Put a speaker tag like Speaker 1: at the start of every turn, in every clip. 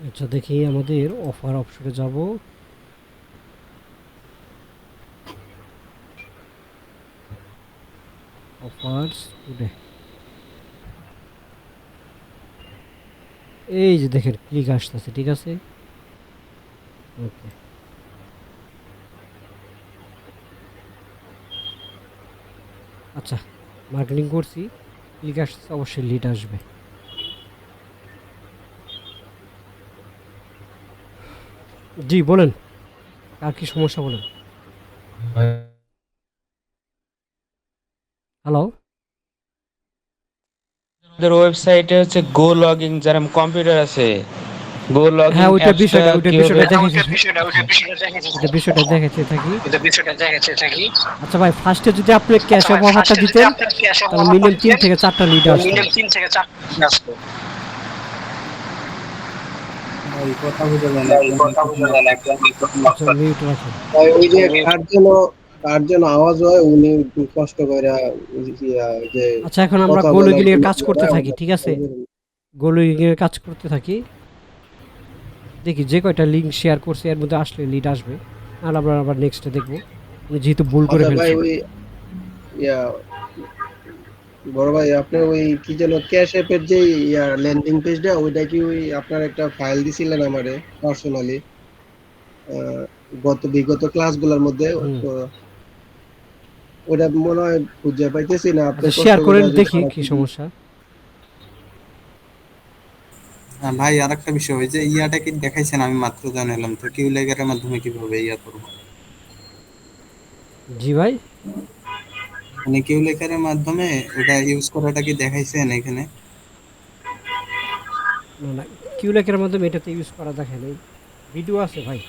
Speaker 1: আচ্ছা দেখি আমাদের অফার অপশনে যাব। অফার্স টুডে, এই যে দেখেন ক্লিক আসতেছে, ঠিক আছে। ওকে, আচ্ছা মার্কেটিং করছি, ক্লিক আসছে, অবশ্যই লিড আসবে। জি বলেন, আর কি সমস্যা বলেন। হ্যালো।
Speaker 2: আমাদের ওয়েবসাইটে হচ্ছে গো লগিং, যারা কম্পিউটার আছে, গো লগিং
Speaker 1: হ্যাঁ ওইটা
Speaker 2: অ্যাপসটা
Speaker 1: বিষয়টা, ওইটা
Speaker 2: কিভাবে।
Speaker 1: বিষয়টা দেখেছি। হ্যাঁ, ওইটা বিষয়টা দেখাতে থাকি। আচ্ছা ভাই, ফার্স্টে যদি আপনি ক্যাশ অফ অফারটা দিতেন তাহলে মিনিমাম 3 থেকে 4টা লিড আসতো।
Speaker 3: ভাই কথা বোঝা যায় না, একদম মিক্রোফোন অফ রাখেন।
Speaker 1: আচ্ছা মিউট রাখেন।
Speaker 3: ভাই ওই যে কার যেন আওয়াজ হয় উনি একটু কষ্ট করে যে
Speaker 1: আচ্ছা এখন আমরা
Speaker 3: কথা
Speaker 1: গোল
Speaker 3: বলার
Speaker 1: এর
Speaker 3: জন্য
Speaker 1: কাজ করতে থাকি, ঠিক আছে। গোল এর কাজ করতে থাকি, দেখি যে কয়টা লিঙ্ক শেয়ার করছে এর মধ্যে আসলে লিড আসবে, আর আমরা আবার নেক্সটে দেখবো। আমি যেহেতু ভুল করে
Speaker 3: আচ্ছা ভাই
Speaker 1: ফেলছি।
Speaker 3: ওই ইয়া বড় ভাই আপনার ওই কি যেন ক্যাশ অ্যাপের যে ল্যান্ডিং পেজটা ওইটা কি ওই আপনার একটা ফাইল দিছিলেন আমারে পার্সোনালি বিগত ক্লাসগুলোর মধ্যে,
Speaker 1: হুম।
Speaker 3: তো ওটা মনে হয় খুঁজে পাইতেছি না, আপনি
Speaker 1: আচ্ছা
Speaker 3: কষ্ট
Speaker 1: শেয়ার
Speaker 3: করে
Speaker 1: করেন,
Speaker 3: যদি
Speaker 1: দেখি কি সমস্যা।
Speaker 4: হ্যাঁ ভাই, আর একটা বিষয় ওই যে ইয়াটা কি দেখাইছেন, আমি মাত্র জানালাম তো কিউ লেগারের মাধ্যমে কিভাবে ইয়া করবো।
Speaker 1: জি ভাই।
Speaker 4: মানে কিউ লেগারের মাধ্যমে ওটা ইউজ করাটা কি দেখাইছেন এখানে?
Speaker 1: না না, কিউলেকের মাধ্যমে এটাতে ইউজ করা দেখে নাই, ভিডিও আছে ভাই।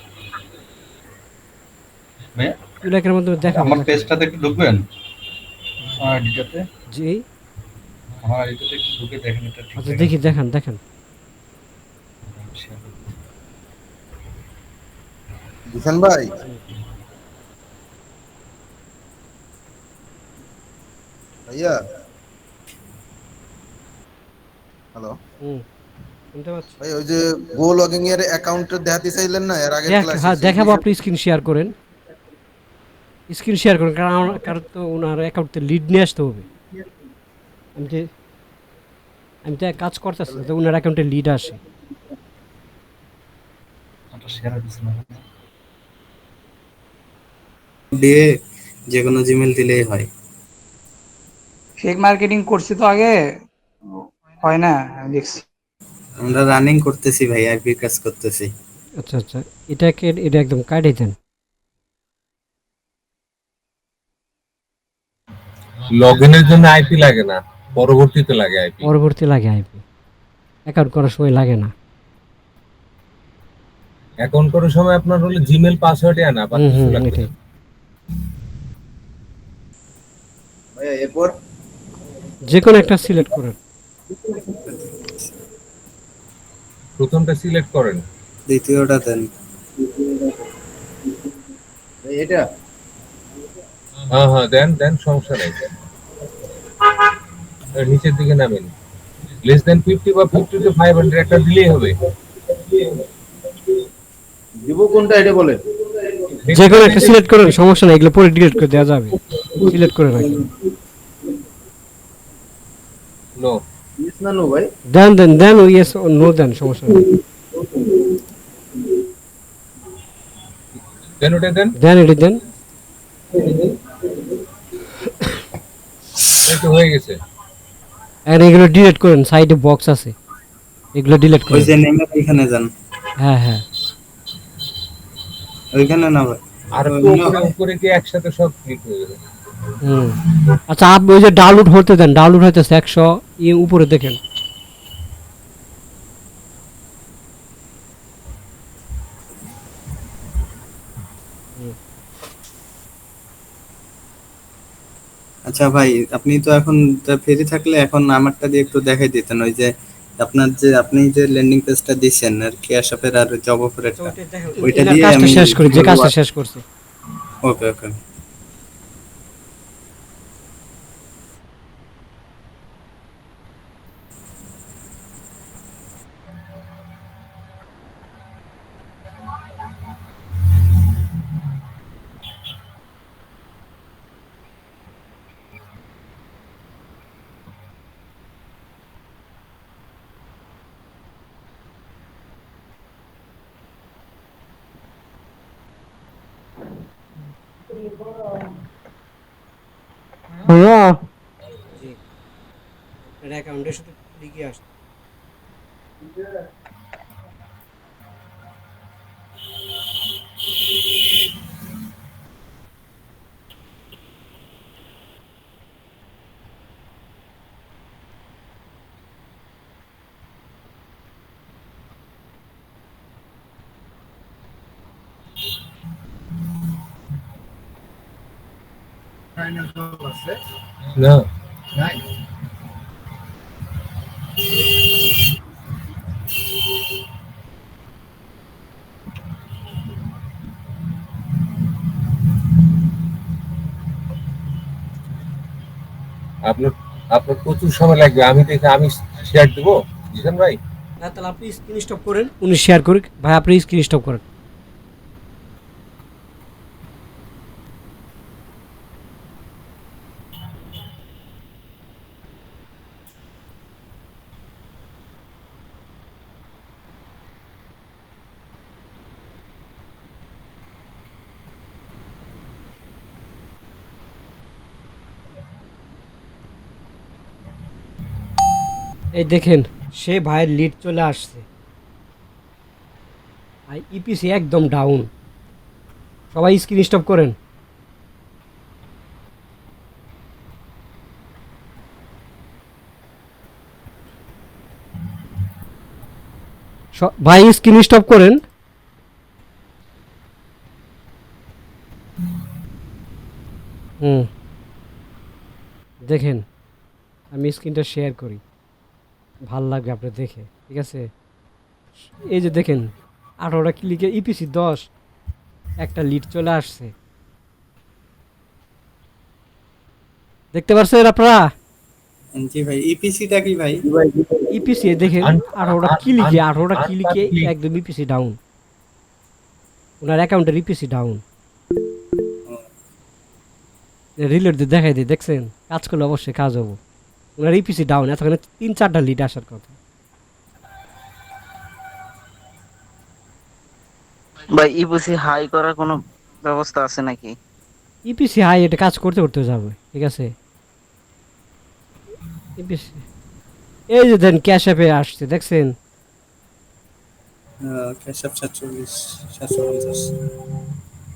Speaker 5: ভাইয়া,
Speaker 1: কিউলেকের মাধ্যমে দেখাবে
Speaker 5: আমার
Speaker 1: দেখাবে।
Speaker 5: পেজটাতে একটু ঢুকবেন, আমার আইডিটাতে।
Speaker 1: জি।
Speaker 5: আমার আইডিটাতে একটু ঢুকে দেখেন এটা
Speaker 1: আচ্ছা
Speaker 5: ঠিকঠাক
Speaker 1: দেখি,
Speaker 5: আছে কিনা।
Speaker 1: দেখান দেখান।
Speaker 3: দিশান ভাই।
Speaker 1: হুম।
Speaker 3: ভাইয়া হ্যালো
Speaker 1: হুম, শুনতে পাচ্ছি।
Speaker 3: ভাই, ওই যে গো লগিং এর অ্যাকাউন্ট দেখাতে চাইলেন না এর আগের ক্লাসে,
Speaker 1: হ্যাঁ
Speaker 3: সেই
Speaker 1: দেখাবো, আপনি
Speaker 3: বিষয়টা
Speaker 1: স্ক্রিন শেয়ার করেন। স্ক্রিন শেয়ার করেন, কারণ কারণ তো ওনার অ্যাকাউন্টে লিড নিয়ে আসতে হবে। আমি যে আমি তো এক কাজ করতেছি তো ওনার অ্যাকাউন্টে লিড আসে।
Speaker 5: ওটা শেয়ার দিস না।
Speaker 4: দিয়ে যে কোনো জিমেল দিলেই হয়।
Speaker 6: ফেক মার্কেটিং করছি তো আগে, হয় না, আমি দেখছি।
Speaker 4: আমরা রানিং করতেছি ভাই, আইপির কাজ করতেছি।
Speaker 1: আচ্ছা আচ্ছা, এটা একদম কাটে দেন।
Speaker 5: লগইনের জন্য আইপি লাগে না, পরবর্তীতে লাগে আইপি।
Speaker 1: পরবর্তী লাগে আইপি, অ্যাকাউন্ট করার সময় লাগে না।
Speaker 5: অ্যাকাউন্ট করার সময় আপনার হলো জিমেল পাসওয়ার্ডই আনা, বাকি
Speaker 1: হুম
Speaker 5: কিছু
Speaker 1: হুম,
Speaker 5: লাগবে না।
Speaker 1: এটাই।
Speaker 3: ভাইয়া এরপর
Speaker 1: যে কোনো একটা সিলেক্ট করেন।
Speaker 5: প্রথমটা সিলেক্ট করেন।
Speaker 4: দ্বিতীয়টা দেন।
Speaker 3: ভাই এটা
Speaker 5: হ্যাঁ হ্যাঁ, দেন দেন, সমস্যা নাই। নিচের দিকে নামেন, লেস দেন 50 বা 50 টু 500 একটা দিলেই হবে।
Speaker 3: দিব কোনটা এটা বলেন।
Speaker 1: যে
Speaker 5: নেক্সটটা
Speaker 1: কোনো একটা
Speaker 5: দিলে
Speaker 1: সিলেক্ট করেন, সমস্যা নাই, এগুলো পরে ডিলিট করে দেওয়া যাবে। সিলেক্ট করে রাখেন।
Speaker 5: নো।
Speaker 3: ইস না নো ভাই।
Speaker 1: দেন দেন দেন, ও ইয়েস নো দেন, সমস্যা নেই।
Speaker 5: দেন ওটা দেন।
Speaker 1: দেন এটি দেন।
Speaker 5: এই তো হয়ে গেছে।
Speaker 1: আর এগুলো ডিলিট করেন, সাইডে বক্স আছে, এগুলো ডিলিট
Speaker 4: ওই
Speaker 1: করেন।
Speaker 4: যে নেমের ওইখানে যান,
Speaker 1: হ্যাঁ হ্যাঁ।
Speaker 4: ওইখানে না ভাই।
Speaker 5: আর একটু
Speaker 4: অন্য
Speaker 5: উপরে উপরে গিয়ে একসাথে সব ক্লিক হয়ে যাবে।
Speaker 1: হুম। আচ্ছা আপনি ওই যে ডাউনলোড হতে দেন, ডাউনলোড হইতেছে 100 উপরে দেখেন। হুম।
Speaker 4: আচ্ছা ভাই, আপনি তো এখন ফ্রি থাকলে এখন আমারটা দিয়ে একটু দেখাই দিতেন, ওই যে আপনার যে আপনি যে ল্যান্ডিং পেজটা দিচ্ছেন আর ক্যাশ অফের আর জব
Speaker 1: আচ্ছা
Speaker 4: অফারেরটা,
Speaker 1: ওইটা দেখেন,
Speaker 4: ওইটা
Speaker 1: এনার
Speaker 4: দিয়ে
Speaker 1: কাজটা
Speaker 4: আমি
Speaker 1: শেষ করি, যে
Speaker 4: বলবো।
Speaker 1: কাজটা শেষ করছে।
Speaker 4: ওকে ওকে।
Speaker 1: হ্যাঁ জি আপনার অ্যাকাউন্টের সাথে লিখে আসছে
Speaker 5: No. আপনার আপনার প্রচুর সময় লাগবে, আমি দেখে আমি শেয়ার দেবো, জিসান ভাই।
Speaker 1: না তাহলে আপনি স্ক্রিন স্টপ করেন উনি শেয়ার করুক ভাই আপনি স্ক্রিন স্টপ করেন এই দেখেন সে ভাইয়ের লিড চলে আসছে আর ইপিসি একদম ডাউন সবাই স্ক্রিন স্টপ করেন ভাই স্ক্রিন স্টপ করেন হুম দেখেন আমি স্ক্রিনটা শেয়ার করি ভাল লাগবে আপনার দেখে ঠিক আছে এই যে দেখেন 18টা ক্লিকে ইপিসি 10 একটা লিড চলে আসছে দেখতে পাচ্ছেন আপনারা
Speaker 4: জি ভাই, ইপিসিটা কি ভাই?
Speaker 1: ইপিসি দেখেন 18টা ক্লিকে একদম ইপিসি ডাউন ওনার অ্যাকাউন্টের ইপিসি ডাউন রিলেট দিয়ে দেখাই দিই দেখছেন কাজ করলে অবশ্যই কাজ হবো ওনার ইপিসি ডাউন এতক্ষণে 3-4টা লিড আসার কথা
Speaker 7: ভাই ইপিসি হাই করার কোনো ব্যবস্থা আছে নাকি?
Speaker 1: ইপিসি হাই এটা কাজ করতে করতে যাবে ঠিক আছে ইপিসি এই যে দেন ক্যাশ অ্যাপে আসছে দেখছেন
Speaker 4: ক্যাশআপ 47 750।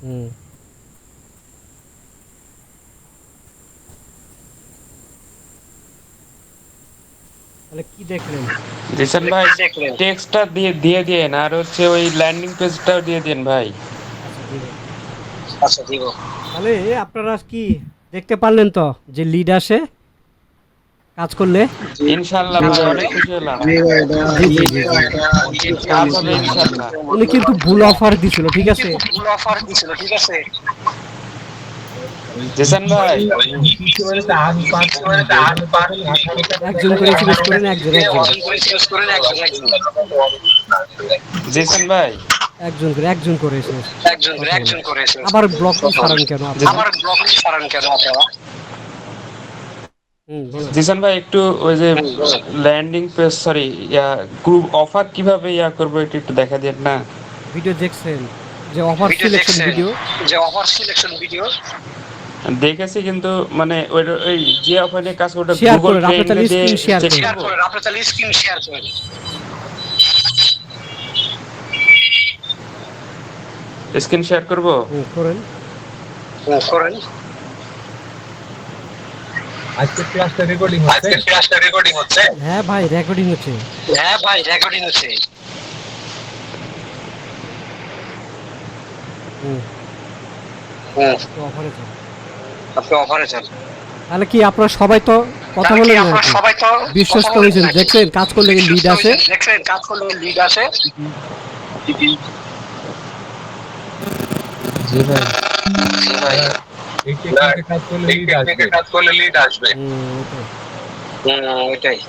Speaker 1: হুম তাহলে কি দেখলেন
Speaker 2: জিসান ভাই টেক্সটটা দিয়ে দিয়ে দিন আর হচ্ছে ওই ল্যান্ডিং পেজটাও দিয়ে দিন ভাই।
Speaker 1: আচ্ছা দিব তাহলে আপনারা কি দেখতে পারলেন তো যে লিড আসে কাজ করলে
Speaker 2: ইনশাআল্লাহ ভাই অনেক খুশি হলাম।
Speaker 3: জি ভাই এটা
Speaker 1: জি জি জি জি
Speaker 2: কাজ হবে ইনশাআল্লাহ।
Speaker 1: উনি কিন্তু ভুল অফার দিছিল ঠিক আছে
Speaker 2: জিসান ভাই
Speaker 5: কিছু মানে তা আমি পাঁচ
Speaker 1: একজন করে সিলেক্ট করেন একজন
Speaker 2: জিসান ভাই
Speaker 1: একজন করে এসে আবার ব্লক সারান কেন আপনারা বলেন
Speaker 2: জিসান ভাই একটু ওই যে landing page sorry group offer কিভাবে করব এটা একটু দেখা দেন না।
Speaker 1: ভিডিও দেখছেন যে অফার সিলেকশন ভিডিও
Speaker 2: দেখেছি কিন্তু মানে ওই যে অফারে কাজ ওটা
Speaker 1: শেয়ার
Speaker 2: গুগল
Speaker 1: করেন আপনি
Speaker 2: ট্রেন্ডে
Speaker 1: তাহলে
Speaker 2: দিয়ে
Speaker 1: স্ক্রিন শেয়ার
Speaker 2: চেক
Speaker 1: করেন
Speaker 2: স্ক্রিন শেয়ার করব।
Speaker 1: করেন
Speaker 5: আজকে ক্লাসটা রেকর্ডিং হচ্ছে।
Speaker 1: হ্যাঁ ভাই রেকর্ডিং হচ্ছে তো অফারে যান তাহলে কি আপনারা সবাই তো কথা বলেন নাকি বিশ্বস্ত হয়েছেন দেখছেন কাজ করলে লিড আসে
Speaker 2: জি ভাই
Speaker 5: এই টেকনিকে কাজ করলে লিড আসবে।
Speaker 1: ওইটাই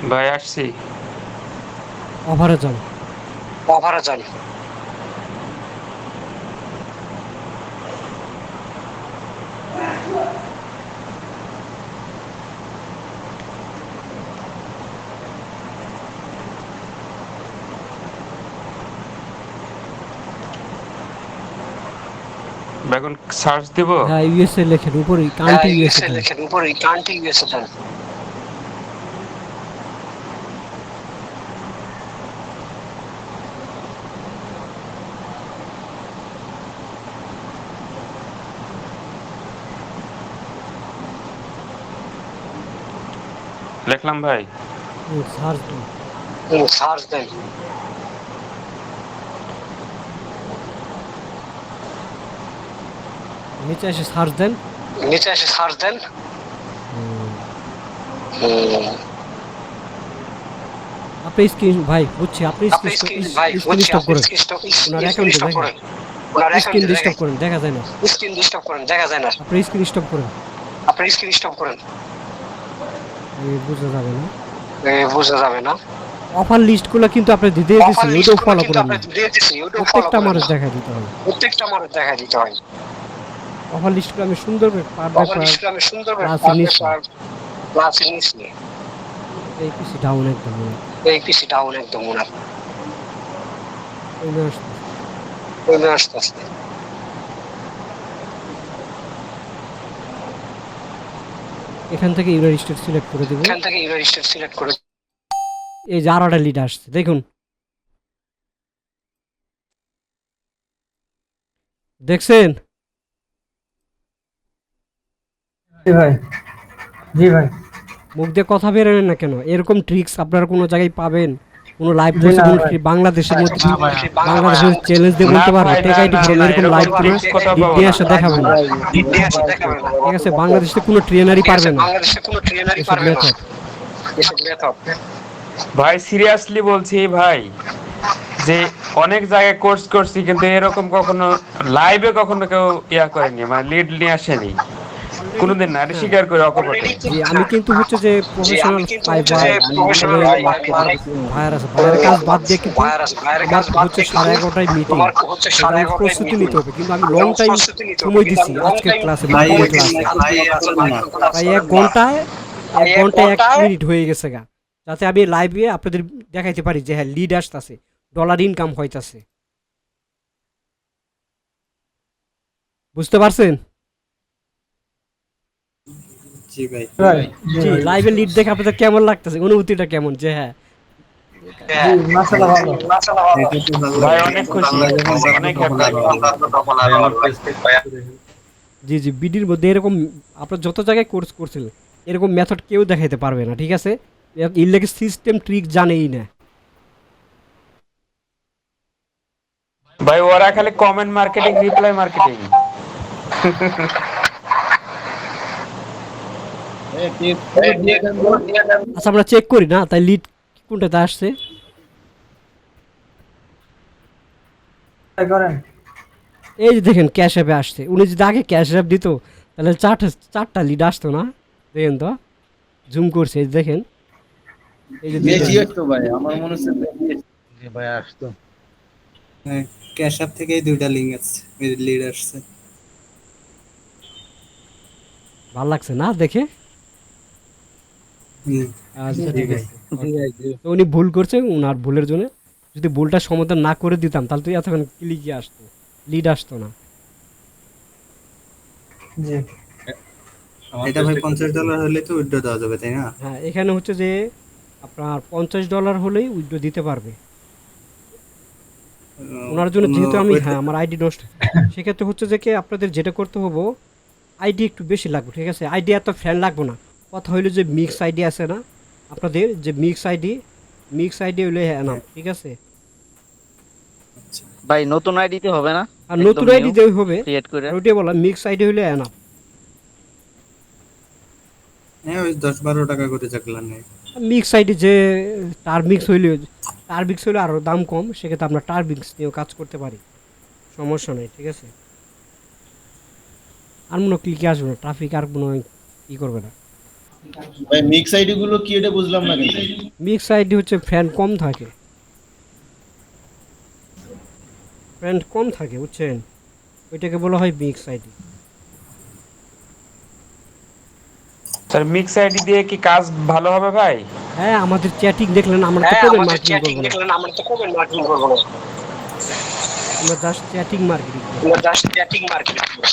Speaker 2: ভাই আসছি।
Speaker 1: অফারে যান।
Speaker 2: ভাই এখন সার্চ দিব।
Speaker 1: হ্যাঁ ইউএসএ লেখেন উপরে কান্ট্রি ইউএসএ দেন।
Speaker 2: লিখলাম ভাই।
Speaker 1: সার্চ দেন। নিচে এসে সার্চ দেন। আপনি স্ক্রিন ভাই বুঝছি আপনি স্ক্রিন স্টপ করেন। ওনার অ্যাকাউন্টে দেখেন স্ক্রিন ডিস্টার্ব করেন দেখা যায় না। আপনি স্ক্রিন স্টপ করেন। এই বোঝা যাবে না। অফার লিস্টগুলো কিন্তু আপনি দিয়ে দিয়েছি ইউটিউব ফলো করেন না। প্রত্যেকটা মানুষ দেখা দিতে হবে। অফার লিস্টগুলো আমি সুন্দর করে পার্ট বাই পার্ট ক্লাসে নিচ্ছি। এই পিসি ডাউন একদম মনে হয়। ওইটা আসতেছে। এখান থেকে ইউনাইটেড স্টেটস সিলেক্ট করে দেব। এই যে আরোটা লিড আসছে দেখুন। দেখছেন?
Speaker 6: জি ভাই
Speaker 1: মুখ দিয়ে কথা বেরোয় না কেন? এরকম ট্রিক্স আপনারা কোনো জায়গায় পাবেন? কোনো লাইভ কোর্সে বাংলাদেশের মধ্যে বাংলাদেশের চ্যালেঞ্জ দিয়ে বলতে পারবো টেক আইডি ফ্রম এরকম লাইভ করে দিয়ে আসা দেখাবেন না। ঠিক আছে বাংলাদেশে কোনো ট্রেনারই পারবে না এসব মেথড।
Speaker 2: ভাই সিরিয়াসলি বলছি ভাই, যে অনেক জায়গায় কোর্স করছি কিন্তু এরকম কখনো লাইভে কখনো কেউ করেনি, মানে লিড নিয়ে আসেনি কোনোদিন না, এটা স্বীকার করে অকপটে।
Speaker 1: জি আমি কিন্তু হচ্ছে যে প্রফেশনাল ফাইবার ভাইয়ার আছে ভাইয়ার কাজ বাদ দিয়ে কিন্তু আমার হচ্ছে 11:30টায় মিটিং প্রস্তুতি নিতে হবে কিন্তু আমি লং টাইম সময় দিচ্ছি আজকের ক্লাসে
Speaker 4: ভাই
Speaker 1: প্রায় 1 ঘন্টায় 1 মিনিট হয়ে গেছে গা, যাতে আমি লাইভে আপনাদের দেখাইতে পারি যে হ্যাঁ লিড আসতেছে, ডলার ইনকাম হইতাছে। বুঝতে পারছেন?
Speaker 4: জি ভাই
Speaker 1: জি লাইভে লিড দেখে আপনাদের কেমন লাগতেছে, অনুভূতিটা কেমন? যে হ্যাঁ
Speaker 4: এটা তো ভালো
Speaker 2: ভাই
Speaker 4: লাগে।
Speaker 2: অনেক খুশি,
Speaker 4: আমরা যখন
Speaker 2: অনেক
Speaker 4: তখন
Speaker 2: হ্যাপি।
Speaker 1: জি জি বিডির মধ্যে এরকম আপনার যত জায়গায় কোর্স করছিলেন এরকম মেথড কেউ দেখাইতে পারবে না। ঠিক আছে ইলেক সিস্টেম ট্রিক জানেই না।
Speaker 2: ভাই ওরা খালি কমেন্ট মার্কেটিং, রিপ্লাই মার্কেটিং।
Speaker 1: আচ্ছা আমরা চেক করি না তাই লিড কোনটাতে আসছে। এই যে দেখেন ক্যাশ অ্যাপে আসছে, উনি যদি আগে ক্যাশ অ্যাপ দিত তাহলে চারটা লিড আসতো না। দেখেন তো জুম করছে এই যে দেখেন এই যে
Speaker 4: ক্যাশ অ্যাপ থেকেই দুইটা লিংক আছে, লিড আসছে।
Speaker 1: ভালো লাগছে না দেখে?
Speaker 4: হুম
Speaker 1: আচ্ছা ঠিক আছে। তো উনি ভুল করছে, উনার ভুলের জন্য যদি ভুলটা সমাধান না করে দিতাম তাহলে তো এতক্ষণ ক্লিকই আসতো, লিড আসতো না।
Speaker 4: এটা ভাই $50 হলে তো উইথড্র দেওয়া যাবে তাই না?
Speaker 1: হ্যাঁ এখানে হচ্ছে যে আপনার $50 হলেই উইথড্র দিতে পারবে। ওনার জন্য যেহেতু আমি হ্যাঁ আমার আইডি নষ্ট, সেক্ষেত্রে হচ্ছে যে কি আপনাদের যেটা করতে হবে আইডি একটু বেশি লাগবে। ঠিক আছে আইডি এত ফ্যান লাগবে না, কথা হইলো যে মিক্স আইডি আছে না আপনাদের, যে মিক্স আইডি হইলে হ্যাঁ নাম ঠিক আছে।
Speaker 7: ভাই নতুন আইডিতে হবে না?
Speaker 1: আর নতুন আইডি দেওয়া হবে
Speaker 7: ক্রিয়েট করে
Speaker 1: ওইটাই বললাম, মিক্স আইডি হইলে এনাফ।
Speaker 4: হ্যাঁ ওই $10-12 করে চাকলান নেই।
Speaker 1: মিক্স আইডি যে টার্মিক্স হইলে আরও দাম কম, সেক্ষেত্রে আমরা টার্মিক্স নিয়েও কাজ করতে পারি, সমস্যা নেই। ঠিক আছে আর মনে ক্লিকে আসবে না, ট্রাফিক আর মনে ই করবে না।
Speaker 8: ভাই মিক্স আইডি গুলো কি এটা বুঝলাম না কিন্তু।
Speaker 1: মিক্স আইডি হচ্ছে ফ্রেন্ড কম থাকে, ফ্রেন্ড কম থাকে বুঝছেন, ওইটাকে বলা হয় mix ID.
Speaker 2: Sir mix ID দিয়ে কি কাজ ভালো হবে ভাই?
Speaker 1: হ্যাঁ আমাদের চ্যাটিং দেখলেন, আমরা তো পেমেন্ট মার্কেটিং করবো না, আমরা জাস্ট চ্যাটিং মার্কেটিং করবো।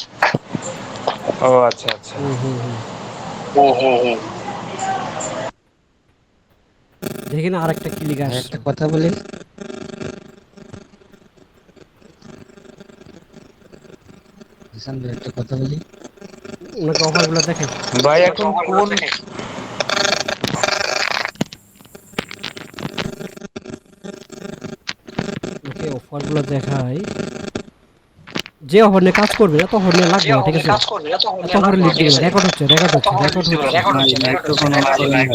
Speaker 2: ও আচ্ছা আচ্ছা।
Speaker 1: হুম হুম হুম। দেখেন আরেকটা ক্লিক আসছে।
Speaker 9: একটা কথা বলি, জিসান ভাই একটা কথা বলি।
Speaker 1: ওনাকে অফারগুলো দেখেন
Speaker 2: ভাই এখন কোন
Speaker 1: ওকে, অফারগুলো দেখাই। যে অফার নিয়ে কাজ করবে এত অফার নিয়ে লাগবে না, ঠিক আছে? এত অফার লিখবে না, রেকর্ড হচ্ছে, রেকর্ড হচ্ছে, রেকর্ড হচ্ছে।
Speaker 4: ভাই মাইক্রোফোন অফ করেন ভাই।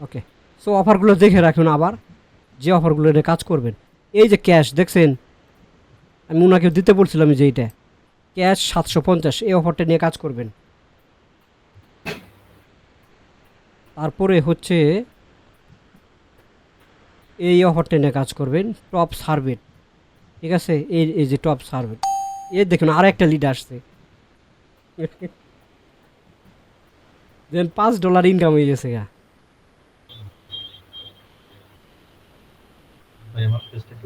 Speaker 1: ওকে, সো অফারগুলো দেখে রাখুন আবার, যে অফারগুলো নিয়ে কাজ করবেন। এই যে ক্যাশ দেখছেন, আমি ওনাকে দিতে বলছিলাম যে এইটা ক্যাশ 750, এই অফারটা নিয়ে কাজ করবেন। তারপরে হচ্ছে এই অফারটা নিয়ে কাজ করবেন, টপ সার্ভেট, ঠিক আছে? এই এই যে টপ সার্ভেট, এই দেখুন আর একটা লিড আসছে, দেন $5 ইনকাম হয়ে গেছে গা।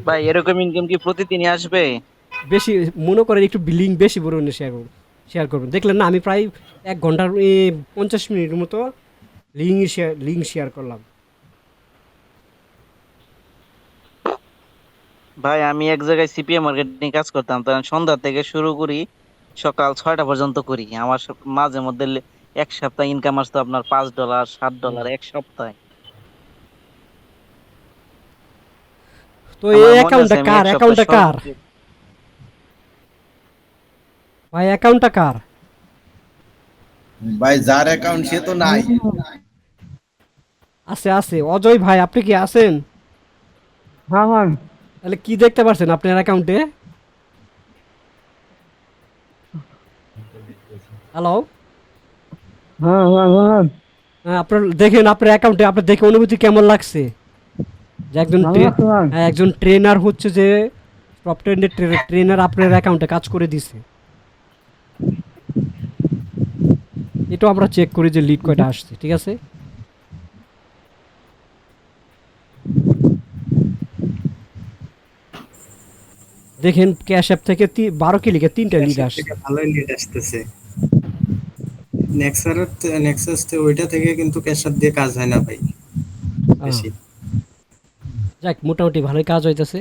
Speaker 7: ভাই এরকম ইনকাম কি প্রতিদিনই আসবে?
Speaker 1: বেশি মনে করেন একটু বিলিং বেশি পরিমাণে শেয়ার করবেন। দেখলেন না আমি প্রায় 1 ঘন্টার 50 মিনিটের মতো লিঙ্ক শেয়ার করলাম।
Speaker 7: ভাই আমি এক জায়গায় সিপিএম মার্কেটিং কাজ করতাম, তখন সন্ধ্যা থেকে শুরু করি, সকাল 6টা পর্যন্ত করি। আমার মাঝে মধ্যে এক সপ্তাহ ইনকাম আসতো আপনার $5, $7 এক সপ্তাহে।
Speaker 1: তো এই
Speaker 7: আমার মনে
Speaker 1: অ্যাকাউন্টটা
Speaker 7: আছে আমি
Speaker 1: কার?
Speaker 7: এক সপ্তাহ
Speaker 1: অ্যাকাউন্টটা কার ভাই? অ্যাকাউন্টটা কার?
Speaker 8: ভাই যার অ্যাকাউন্ট সে তো নাই।
Speaker 1: আছে আছে, অজয় ভাই আপনি কি আছেন?
Speaker 6: হ্যাঁ হ্যাঁ
Speaker 1: তাহলে কি দেখতে পারছেন আপনার অ্যাকাউন্টে? হ্যালো,
Speaker 6: হ্যাঁ হ্যাঁ হ্যাঁ
Speaker 1: হ্যাঁ আপনার দেখেন আপনার অ্যাকাউন্টে, আপনার দেখে অনুভূতি কেমন লাগছে? যে একজন হ্যাঁ, একজন ট্রেনার হচ্ছে যে টপ ট্রেন্ডের ট্রেনার আপনার অ্যাকাউন্টে কাজ করে দিছে। এটা আমরা চেক করি যে লিড কয়টা আসছে, ঠিক আছে? দেখেন ক্যাশ অ্যাপ থেকে 12 ক্লিকে 3টা লিড আসছে।
Speaker 4: থেকে ভালোই লিড আসতেছে। নেক্সাস ওইটা থেকে কিন্তু ক্যাশার দিয়ে কাজ হয় না ভাই বেশি।
Speaker 1: যাক মোটামুটি ভালোই কাজ হইতেছে।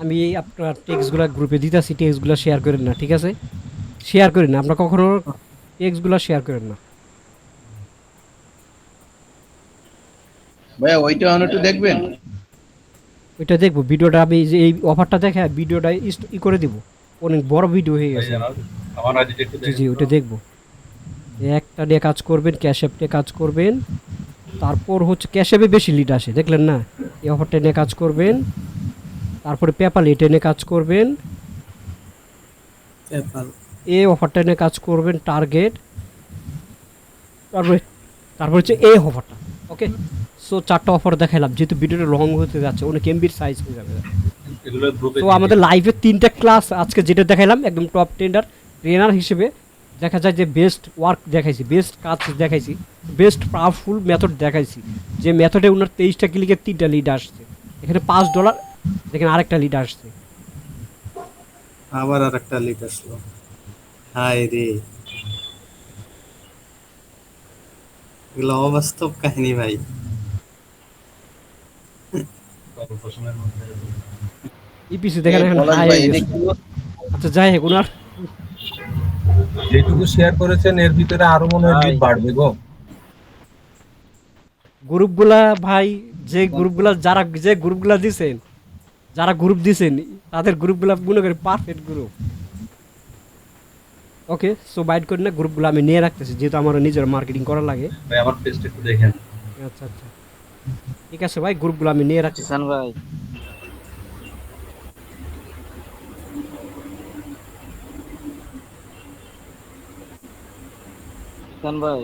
Speaker 1: আমি এই আপনার টেক্সটগুলো গ্রুপে দিতেছি, টেক্সটগুলো শেয়ার করেন না, ঠিক আছে? শেয়ার করেন না, আপনার কখনো টেক্সটগুলো শেয়ার করেন না।
Speaker 8: ভাই ওইটা একটু দেখবেন।
Speaker 1: ওইটা দেখবো ভিডিওটা, আমি যে এই অফারটা দেখে ভিডিওটা ই করে দিব, অনেক বড় ভিডিও হয়ে গেছে। জি জি ওইটা দেখবো। একটা নিয়ে কাজ করবেন, ক্যাশ অ্যাপ নিয়ে কাজ করবেন, তারপর হচ্ছে ক্যাশ অ্যাপে বেশি লিড আসে দেখলেন না, এই অফারটা নিয়ে কাজ করবেন। তারপরে পেপাল এটা নিয়ে কাজ করবেন,
Speaker 4: পেপাল
Speaker 1: এই অফারটা নিয়ে কাজ করবেন, টার্গেট, তারপরে তারপর হচ্ছে এই অফারটা। ওকে, সো 4টা অফার দেখাইলাম, যেহেতু ভিডিওটা লং হতে যাচ্ছে, অনেক এমবির সাইজ হয়ে যাবে। তো আমাদের লাইভে 3টা ক্লাস আজকে যেটা দেখাইলাম একদম টপ ট্রেনার হিসেবে দেখা যায় যে বেস্ট ওয়ার্ক দেখাইছি, বেস্ট কাজ দেখাইছি, বেস্ট পাওয়ারফুল মেথড দেখাইছি, যে মেথডে ওনার 23টা ক্লিকে 3টা লিড আসছে। এখানে $5 দেখেন আরেকটা লিড আসছে।
Speaker 4: আবার আরেকটা লিড আসলো। হাই রে, এগুলো অবাস্তব কাহিনী ভাই।
Speaker 1: ইপিসি দেখেন এখন
Speaker 8: পলাশ
Speaker 1: হাই
Speaker 8: ভাই
Speaker 1: হয়ে
Speaker 8: এটা
Speaker 1: গেছে।
Speaker 8: কি?
Speaker 1: আচ্ছা যাই হোক, ওনার
Speaker 5: যেটুকু শেয়ার করেছেন এর ভিতরে আরো মনে হয় লিড বাড়বে গো।
Speaker 1: গ্রুপগুলা ভাই, যে গ্রুপগুলা যে গ্রুপগুলা দিছেন, যারা গ্রুপ দিছেন তাদের গ্রুপগুলা মনে করি পারফেক্ট গ্রুপ। ওকে, সো বাইট করি না, গ্রুপগুলো আমি নিয়ে রাখতেছি যেহেতু আমার নিজের মার্কেটিং করা লাগে।
Speaker 5: ভাই আমার পেজটা একটু দেখেন।
Speaker 1: আচ্ছা আচ্ছা ঠিক আছে ভাই, গ্রুপগুলো আমি নিয়ে রাখছি।
Speaker 7: জিসান ভাই কেন ভাই?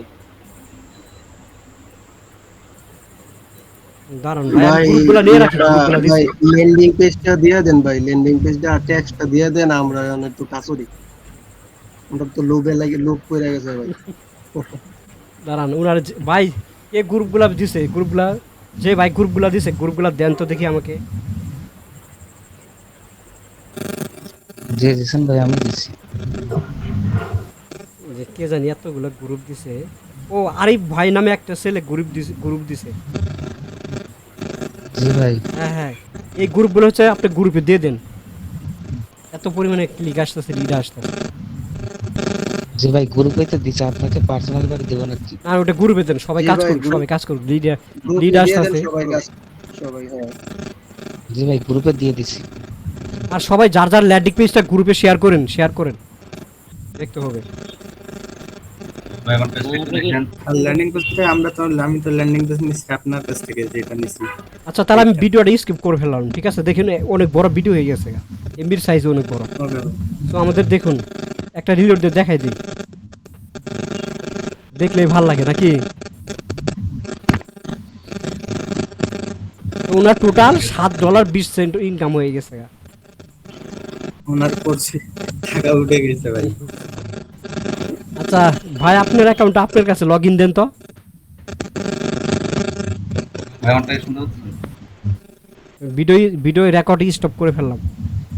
Speaker 1: দাঁড়ান ভাই, আমি
Speaker 3: ভাই
Speaker 1: গ্রুপগুলো নিয়ে রাখি, গ্রুপগুলো
Speaker 3: ভাই
Speaker 1: দিছি।
Speaker 3: ল্যান্ডিং পেজটা দিয়ে দেন ভাই, ল্যান্ডিং পেজটা আর ট্যাক্সটা দিয়ে দেন, আমরা অনেক তো কাছুরি, আমরা তো লোভে লাগে লোভ করে গেছে ভাই।
Speaker 1: দাঁড়ান উনার ভাই এই গ্রুপগুলা দিছে, গ্রুপগুলা যে ভাই গ্রুপগুলা দিছে, গ্রুপগুলা দেন তো দেখি আমাকে।
Speaker 9: জি দিছেন ভাই, আমি দিছি।
Speaker 1: যে কে জানি এতগুলো গ্রুপ দিছে। ও আরিফ ভাই নামে একটা ছেলে গ্রুপ দিছে।
Speaker 9: জি ভাই।
Speaker 1: হ্যাঁ হ্যাঁ, এই গ্রুপগুলো হচ্ছে আপনি গ্রুপে দিয়ে দেন, এত পরিমাণে ক্লিক আসতেছে, লিড আসতেছে।
Speaker 9: জি ভাই, গ্রুপে তো দিছে, আপনাকে পার্সোনাল ভাবে দেব নাকি?
Speaker 1: আর ওটা গ্রুপে দেন, সবাই
Speaker 3: জি
Speaker 1: কাজ
Speaker 3: ভাই,
Speaker 1: করুক, সবাই কাজ করুক, লিড
Speaker 3: গ্রুপে
Speaker 1: লিড
Speaker 3: দিয়ে দেন
Speaker 1: আসতেছে।
Speaker 3: সবাই কাজ, সবাই হ্যাঁ।
Speaker 9: জি ভাই, গ্রুপে দিয়ে দিছি।
Speaker 1: আর সবাই যার যার ল্যান্ডিং পেজটা গ্রুপে শেয়ার করেন, দেখতে হবে।
Speaker 4: আর ল্যান্ডিং পেজ থেকে আমি তো ল্যান্ডিং পেজ নিচ্ছি আপনার কাছ থেকে যেটা নিচ্ছি।
Speaker 1: আচ্ছা তাহলে আমি ভিডিওটা স্কিপ করে ফেললাম, ঠিক আছে? দেখুন অনেক বড় ভিডিও হয়ে গেছে, এমবির সাইজ অনেক বড়। তো আমাদের দেখুন একটা রিলোড দিয়ে দেখাই দিই, দেখলেই ভাল লাগে নাকি? তো ওনার টোটাল $7.20 ইনকাম হয়ে গেছে।
Speaker 4: ওনার করছি টাকা উঠে গেছে ভাই।
Speaker 1: আচ্ছা ভাই, আপনার অ্যাকাউন্টটা আপনার কাছে লগ ইন দেন তো। ভিডিও রেকর্ড স্টপ করে ফেললাম।